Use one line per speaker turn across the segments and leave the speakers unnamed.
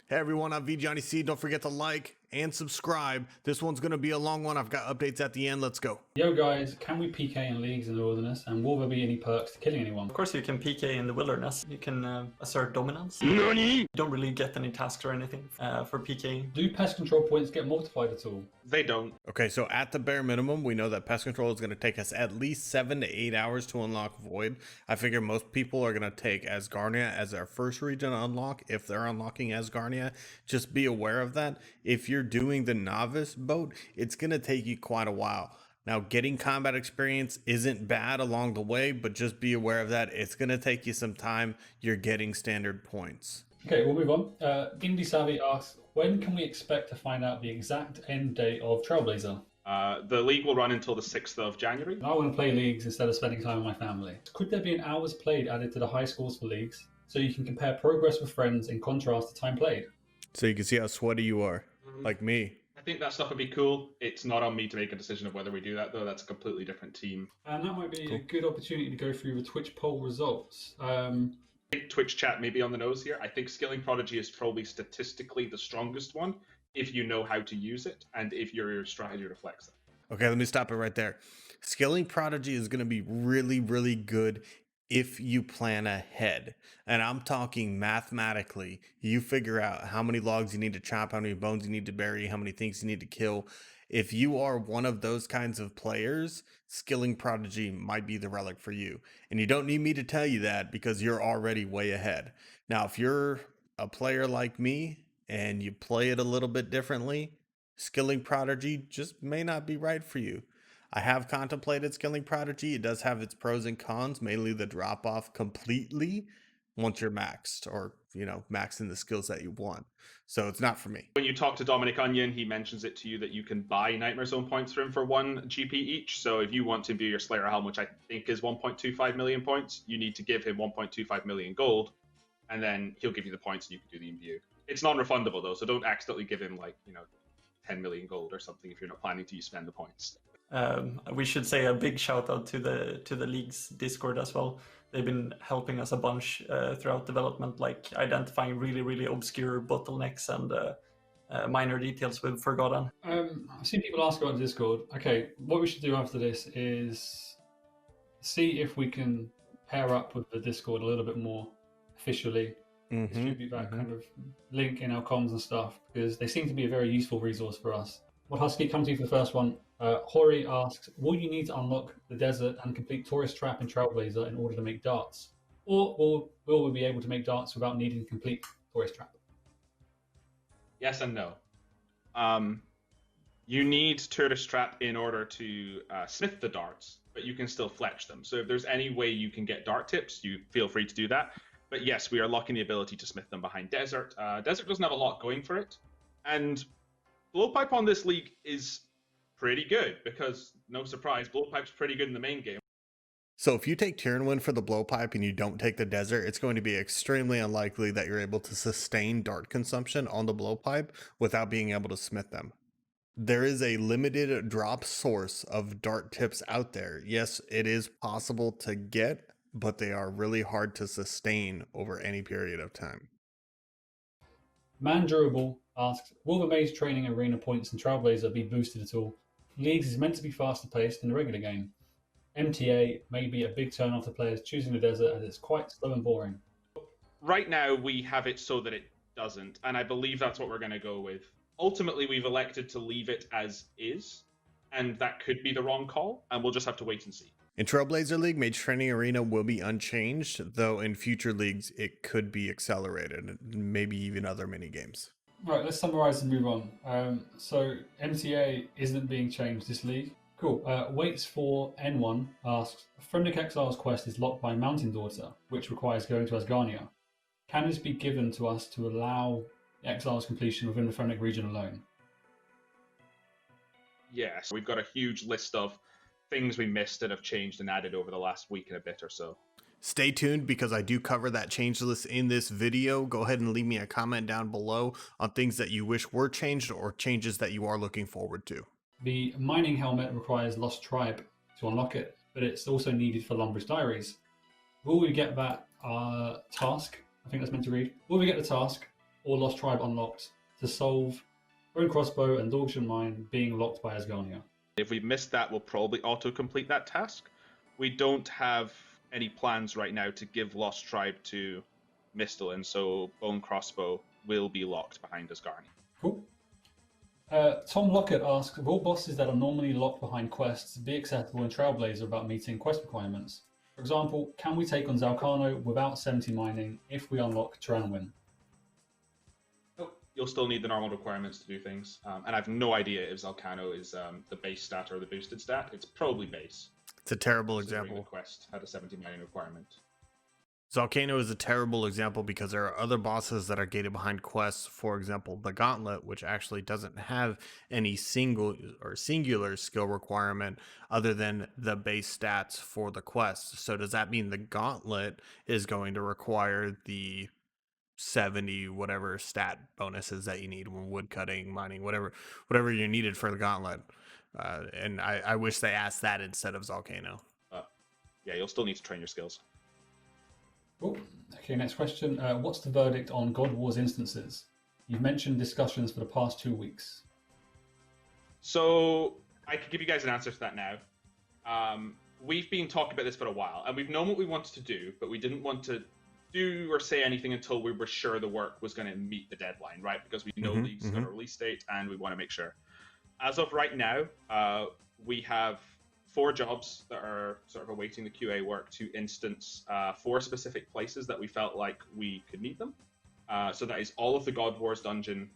Hey everyone, I'm Johnny C. Don't forget to like and subscribe. This one's going to be a long one. I've got updates at the end. Let's go.
Yo guys, can we PK in leagues in the wilderness, and will there be any perks to killing anyone?
Of course you can PK in the wilderness. You can assert dominance. You don't really get any tasks or anything for PK.
Do pest control points get multiplied at all?
They don't.
Okay, so at the bare minimum, we know that pest control is going to take us at least 7 to 8 hours to unlock Void. I figure most people are going to take Asgarnia as their first region unlock if they're unlocking Asgarnia. Just be aware of that. If you're doing the novice boat, it's going to take you quite a while. Now, getting combat experience isn't bad along the way, but just be aware of that. It's going to take you some time. You're getting standard points.
Okay, we'll move on. Indy Savvy asks, when can we expect to find out the exact end date of Trailblazer?
The league will run until the 6th of January.
I want to play leagues instead of spending time with my family. Could there be an hours played added to the high scores for leagues, so you can compare progress with friends in contrast to time played?
So you can see how sweaty you are, like me.
I think that stuff would be cool. It's not on me to make a decision of whether we do that, though. That's a completely different team.
And that might be a good opportunity to go through the Twitch poll results.
I think Twitch chat may be on the nose here. I think Skilling Prodigy is probably statistically the strongest one if you know how to use it and if your strategy reflects that.
Okay, let me stop it right there. Skilling Prodigy is going to be really, really good if you plan ahead. And I'm talking mathematically. You figure out how many logs you need to chop, how many bones you need to bury, how many things you need to kill. If you are one of those kinds of players, Skilling Prodigy might be the relic for you. And you don't need me to tell you that because you're already way ahead. Now, if you're a player like me and you play it a little bit differently, Skilling Prodigy just may not be right for you. I have contemplated Skilling Prodigy. It does have its pros and cons, mainly the drop off completely once you're maxed or, maxing the skills that you want. So it's not for me.
When you talk to Dominic Onion, he mentions it to you that you can buy Nightmare Zone points for him for 1 GP each. So if you want to imbue your Slayer Helm, which I think is 1.25 million points, you need to give him 1.25 million gold, and then he'll give you the points and you can do the imbue. It's non-refundable though, so don't accidentally give him 10 million gold or something if you're not planning to spend the points.
We should say a big shout out to the league's Discord as well. They've been helping us a bunch throughout development, like identifying really, really obscure bottlenecks and minor details we've forgotten.
I've seen people ask about Discord. Okay, what we should do after this is see if we can pair up with the Discord a little bit more officially. Distribute that kind of link in our comms and stuff, because they seem to be a very useful resource for us. Well, Husky, come to you for the first one. Hori asks, will you need to unlock the desert and complete Tourist Trap in Trailblazer in order to make darts? Or will we be able to make darts without needing to complete Tourist Trap?
Yes and no. You need Tourist Trap in order to smith the darts, but you can still fletch them. So if there's any way you can get dart tips, you feel free to do that. But yes, we are locking the ability to smith them behind Desert. Desert doesn't have a lot going for it. And Blowpipe on this league is pretty good because, no surprise, Blowpipe's pretty good in the main game.
So if you take Tyrannwin for the Blowpipe and you don't take the Desert, it's going to be extremely unlikely that you're able to sustain dart consumption on the Blowpipe without being able to smith them. There is a limited drop source of dart tips out there. Yes, it is possible to get, but they are really hard to sustain over any period of time.
Man Durable asks, will the Mage training arena points in Trailblazer be boosted at all? Leagues is meant to be faster paced than the regular game. MTA may be a big turn off to players choosing the desert as it's quite slow and boring.
Right now, we have it so that it doesn't, and I believe that's what we're going to go with. Ultimately, we've elected to leave it as is, and that could be the wrong call, and we'll just have to wait and see.
In Trailblazer League, Mage Training Arena will be unchanged, though in future leagues it could be accelerated, maybe even other mini games.
Right, let's summarize and move on. So MTA isn't being changed this league. Cool. Waits for N1 asks, Fremnik Exile's quest is locked by Mountain Daughter, which requires going to Asgarnia. Can this be given to us to allow Exile's completion within the Fremnik region alone?
Yes, we've got a huge list of things we missed that have changed and added over the last week and a bit or so.
Stay tuned because I do cover that change list in this video. Go ahead and leave me a comment down below on things that you wish were changed or changes that you are looking forward to.
The mining helmet requires Lost Tribe to unlock it, but it's also needed for Lumber's Diaries. Will we get that task? I think that's meant to read. Will we get the task, or Lost Tribe unlocked to solve Bone Crossbow and Dorgian Mine being locked by Asgarnia?
If we missed that, we'll probably auto-complete that task. We don't have any plans right now to give Lost Tribe to Misthalin, so Bone Crossbow will be locked behind Asgarnia.
Cool. Tom Lockett asks, will bosses that are normally locked behind quests be accessible in Trailblazer about meeting quest requirements? For example, can we take on Zalcano without 70 mining if we unlock Taranwin?
You'll still need the normal requirements to do things. And I have no idea if Zalcano is the base stat or the boosted stat. It's probably base.
It's a terrible
Considering
example.
The quest had a 70 mining requirement.
Zalcano is a terrible example because there are other bosses that are gated behind quests. For example, the Gauntlet, which actually doesn't have any single or singular skill requirement other than the base stats for the quest. So does that mean the Gauntlet is going to require the 70 whatever stat bonuses that you need when woodcutting, mining, whatever you needed for the Gauntlet? And I wish they asked that instead of Zalcano.
Yeah, you'll still need to train your skills.
Cool. Okay, next question. What's the verdict on God Wars instances? You've mentioned discussions for the past 2 weeks.
So I could give you guys an answer to that now. We've been talking about this for a while, and we've known what we wanted to do, but we didn't want to do or say anything until we were sure the work was going to meet the deadline, right? Because we know League's got a release date, and we want to make sure. As of right now, we have 4 jobs that are sort of awaiting the QA work to instance 4 specific places that we felt like we could meet them. So that is all of the God Wars dungeon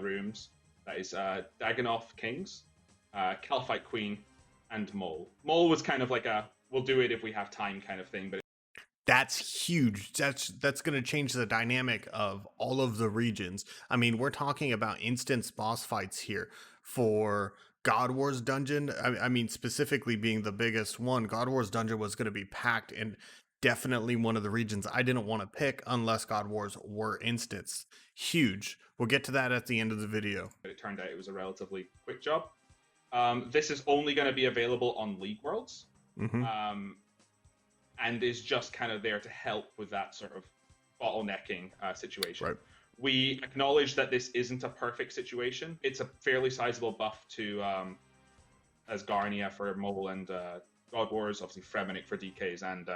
rooms. That is Dagannoth Kings, Calphite Queen, and Mole. Mole was kind of like a we'll do it if we have time kind of thing, but
That's huge. That's going to change the dynamic of all of the regions. I mean, we're talking about instance boss fights here for God Wars Dungeon. I mean, specifically being the biggest one, God Wars Dungeon was going to be packed and definitely one of the regions I didn't want to pick unless God Wars were instance. Huge. We'll get to that at the end of the video.
But it turned out it was a relatively quick job. This is only going to be available on League Worlds. And is just kind of there to help with that sort of bottlenecking situation.
Right.
We acknowledge that this isn't a perfect situation. It's a fairly sizable buff to Asgarnia for Mole and God Wars, obviously Fremenic for DKs, and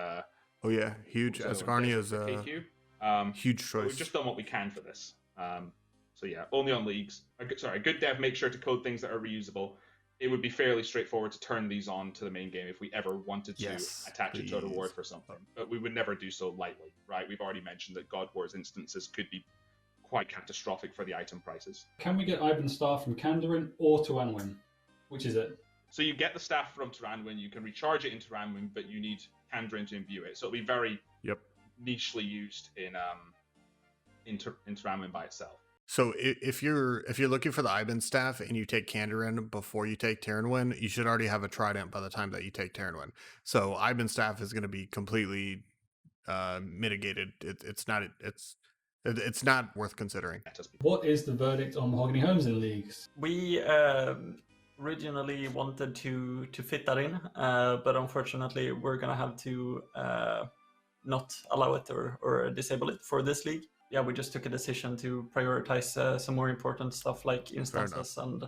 oh yeah, huge. Asgarnia is a huge choice.
We've just done what we can for this. So yeah, only on leagues. Sorry, good dev, make sure to code things that are reusable. It would be fairly straightforward to turn these on to the main game if we ever wanted to attach it to a reward for something. But we would never do so lightly, right? We've already mentioned that God Wars instances could be quite catastrophic for the item prices.
Can we get Iban staff from Kandarin or Taranwin? Which is it?
So you get the staff from Taranwin, you can recharge it in Taranwin, but you need Kandarin to imbue it. So it'll be very nichely used in Taranwin by itself.
So if you're looking for the Iban staff and you take Kandarin before you take Taranwin, you should already have a trident by the time that you take Taranwin. So Iban staff is going to be completely mitigated. It's not worth considering.
What is the verdict on Mahogany Homes in leagues?
We originally wanted to fit that in, but unfortunately we're gonna have to not allow it or disable it for this league. Yeah, we just took a decision to prioritize some more important stuff like instances and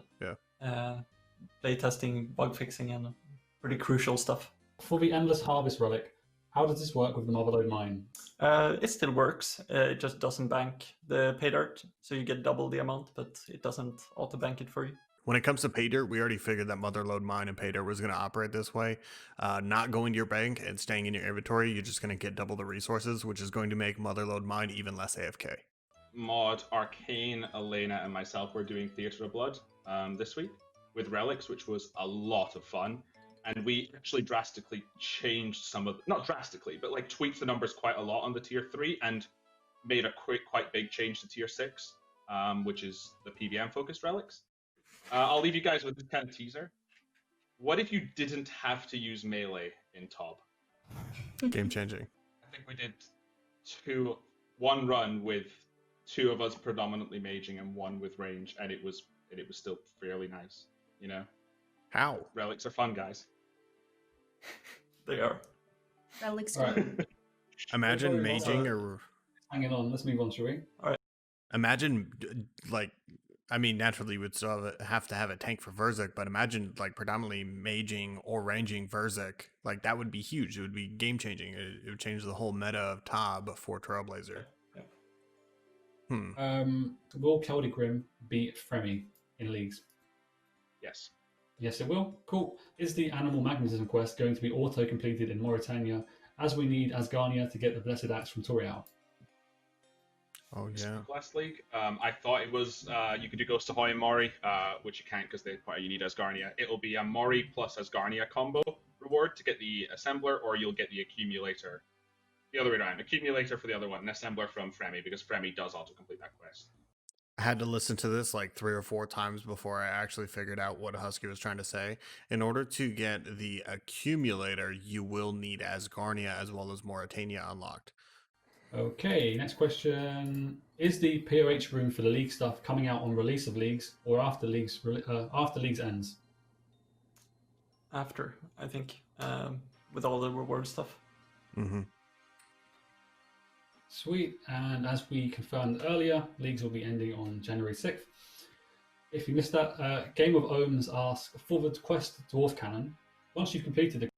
play testing, bug fixing, and pretty crucial stuff.
For the Endless Harvest Relic, how does this work with the Motherlode Mine?
It still works. It just doesn't bank the pay dirt, so you get double the amount, but it doesn't auto bank it for you.
When it comes to pay dirt, we already figured that Motherlode Mine and pay dirt was going to operate this way. Not going to your bank and staying in your inventory, you're just going to get double the resources, which is going to make Motherlode Mine even less AFK.
Mod, Arcane, Elena, and myself were doing Theatre of Blood this week with Relics, which was a lot of fun. And we actually drastically changed some of, not drastically, but like tweaked the numbers quite a lot on the tier 3 and made a quite big change to tier 6, which is the PVM focused Relics. I'll leave you guys with this kind of teaser. What if you didn't have to use melee in Tob?
Game changing.
I think we did one run with 2 of us predominantly maging and 1 with range, and it was still fairly nice, you know?
How?
Relics are fun, guys.
They are.
Relics.
All right.
Imagine maging or...
Hanging on, let's move on, shall we?
All right.
Imagine, like, I mean, naturally, you would still have to have a tank for Verzik, but imagine, like, predominantly maging or ranging Verzik. Like, that would be huge. It would be game changing. It would change the whole meta of Tob for Trailblazer.
Yeah.
Will Keldegrim beat Fremi in leagues?
Yes.
Yes, it will. Cool. Is the Animal Magnetism quest going to be auto-completed in Mauritania, as we need Asgarnia to get the Blessed Axe from Toriel?
Oh, yeah.
Quest League. I thought it was you could do Ghost of Hoy and Mori, which you can't because you need Asgarnia. It'll be a Mori plus Asgarnia combo reward to get the Assembler, or you'll get the Accumulator. The other way around. Accumulator for the other one, and Assembler from Fremi, because Fremi does auto-complete that quest.
I had to listen to this like 3 or 4 times before I actually figured out what Husky was trying to say. In order to get the Accumulator, you will need Asgarnia as well as Mauritania unlocked.
Okay, next question. Is the POH room for the league stuff coming out on release of leagues or after leagues ends?
After, I think, with all the reward stuff.
Mm-hmm.
Sweet. And as we confirmed earlier, leagues will be ending on January 6th. If you missed that, Game of Ohms asks, for the quest Dwarf Cannon, once you've completed the...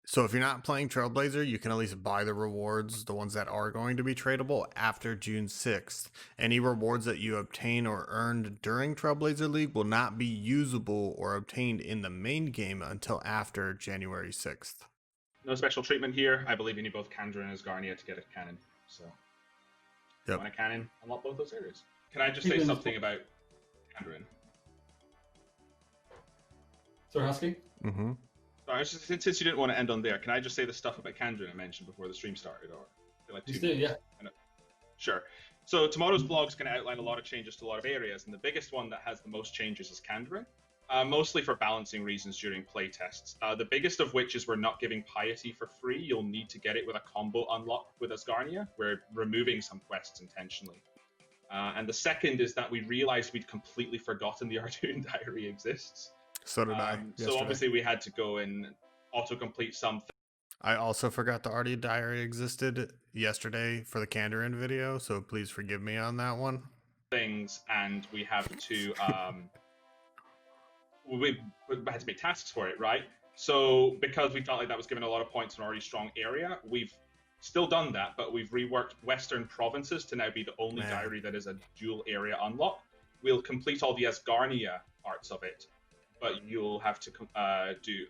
So if you're not playing Trailblazer, you can at least buy the rewards, the ones that are going to be tradable, after June 6th. Any rewards that you obtain or earned during Trailblazer League will not be usable or obtained in the main game until after January 6th.
No special treatment here. I believe you need both Kandarin and Asgarnia to get a cannon. So, if you want a cannon, unlock both those areas. Can I just say something about Kandarin?
Sorry, Husky?
Mm-hmm.
Sorry, since you didn't want to end on there, can I just say the stuff about Kandarin I mentioned before the stream started? Or like
Just do, yeah.
Sure. So tomorrow's blog is going to outline a lot of changes to a lot of areas, and the biggest one that has the most changes is Kandarin. Mostly for balancing reasons during playtests. The biggest of which is we're not giving Piety for free. You'll need to get it with a combo unlock with Asgarnia. We're removing some quests intentionally. And the second is that we realized we'd completely forgotten the Artoon Diary exists.
So did I.
So obviously we had to go and autocomplete some.
I also forgot the Artoon Diary existed yesterday for the Kandarin video, so please forgive me on that one.
Things, and we have to... we had to make tasks for it, right? So because we felt like that was giving a lot of points in an already strong area, we've still done that, but we've reworked Western Provinces to now be the only diary that is a dual area unlock. We'll complete all the Asgarnia parts of it, but you'll have to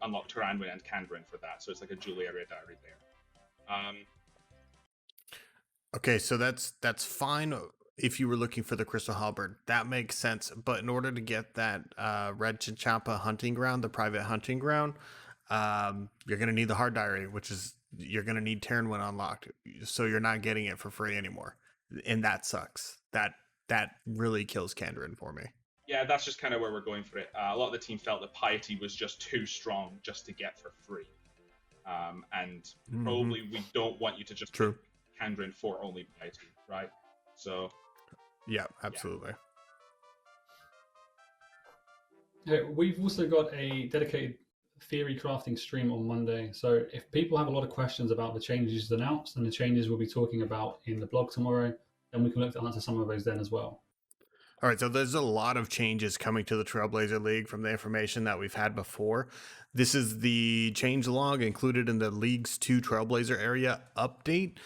unlock Turanwin and Kandarin for that. So it's like a dual area diary there.
Okay, so that's fine. If you were looking for the Crystal Halberd, that makes sense. But in order to get that Red Chinchapa hunting ground, the private hunting ground, you're going to need the hard diary, which is you're going to need Terranwin unlocked. So you're not getting it for free anymore. And that sucks. That really kills Kandarin for me.
Yeah, that's just kind of where we're going for it. A lot of the team felt that Piety was just too strong just to get for free. And probably we don't want you to just pick Kandarin for only Piety, right? So...
Yeah, absolutely.
Yeah, we've also got a dedicated theory crafting stream on Monday. So if people have a lot of questions about the changes announced and the changes we'll be talking about in the blog tomorrow, then we can look to answer some of those then as well.
All right, so there's a lot of changes coming to the Trailblazer League from the information that we've had before. This is the change log included in the League's 2 Trailblazer area update,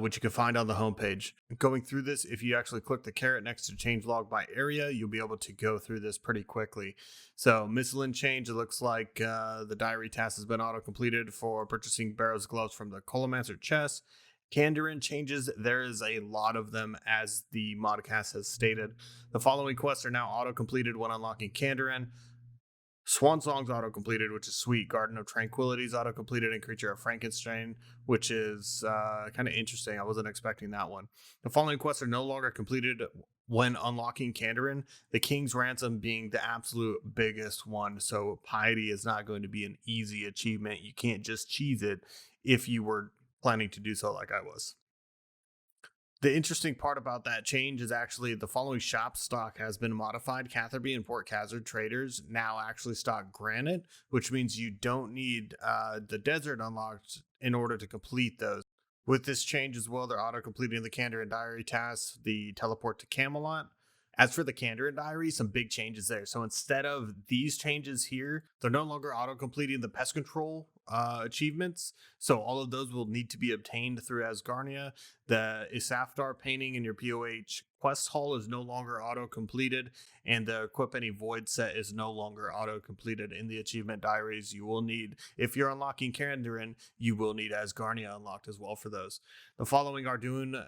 which you can find on the homepage. Going through this, if you actually click the caret next to change log by area, you'll be able to go through this pretty quickly. So Misthalin change, it looks like the diary task has been auto-completed for purchasing Barrow's gloves from the Colomancer chest. Kanderin changes, there is a lot of them, as the Modcast has stated. The following quests are now auto-completed when unlocking Kanderin. Swan Song's auto-completed, which is sweet. Garden of Tranquility's auto-completed, and Creature of Frankenstein, which is kind of interesting. I wasn't expecting that one. The following quests are no longer completed when unlocking Kandarin, the King's Ransom being the absolute biggest one. So Piety is not going to be an easy achievement. You can't just cheese it if you were planning to do so like I was. The interesting part about that change is actually the following shop stock has been modified. Catherby and Port Khazard traders now actually stock granite, which means you don't need the desert unlocked in order to complete those. With this change as well, they're auto-completing the Kandarin Diary task, the teleport to Camelot. As for the Kandarin Diary, some big changes there. So instead of these changes here, they're no longer auto-completing the pest control achievements. So all of those will need to be obtained through Asgarnia. The Isafdar painting in your POH quest hall is no longer auto-completed, and the Equip Any Void set is no longer auto-completed in the achievement diaries. You will need, if you're unlocking Kandarin, you will need Asgarnia unlocked as well for those. The following Ardoon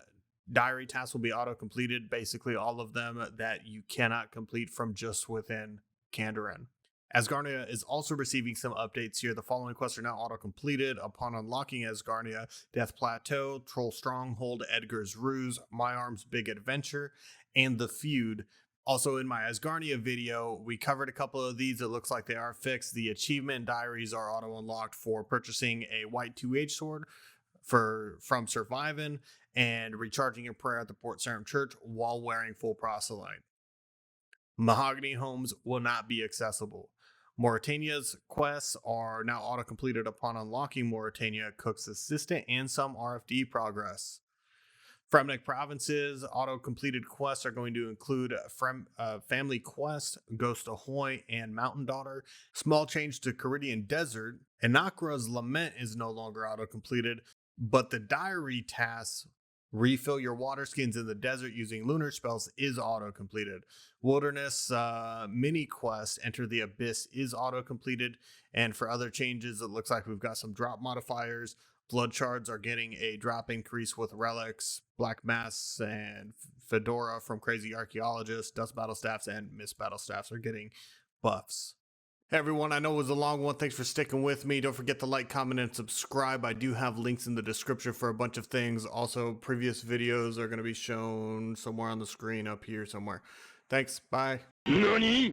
diary tasks will be auto-completed, basically all of them that you cannot complete from just within Kandarin. Asgarnia is also receiving some updates here. The following quests are now auto-completed upon unlocking Asgarnia: Death Plateau, Troll Stronghold, Edgar's Ruse, My Arm's Big Adventure, and The Feud. Also in my Asgarnia video, we covered a couple of these. It looks like they are fixed. The achievement diaries are auto-unlocked for purchasing a white 2H sword from Survivin' and recharging your prayer at the Port Sarum Church while wearing full proselyte. Mahogany homes will not be accessible. Mauritania's quests are now auto-completed upon unlocking Mauritania Cook's Assistant and some RFD progress. Fremnik provinces auto-completed quests are going to include Family Quest, Ghost Ahoy, and Mountain Daughter. Small change to Caridian Desert. Inakra's Lament is no longer auto-completed, but the diary tasks, refill your water skins in the desert using lunar spells, is auto-completed. Wilderness mini quest, Enter the Abyss, is auto-completed. And for other changes, it looks like we've got some drop modifiers. Blood shards are getting a drop increase with relics. Black Mass and Fedora from Crazy Archaeologist, Dust Battle Staffs, and Mist Battle Staffs are getting buffs. Hey everyone, I know it was a long one. Thanks for sticking with me. Don't forget to like, comment, and subscribe. I do have links in the description for a bunch of things. Also, previous videos are going to be shown somewhere on the screen up here somewhere. Thanks. Bye. NANI?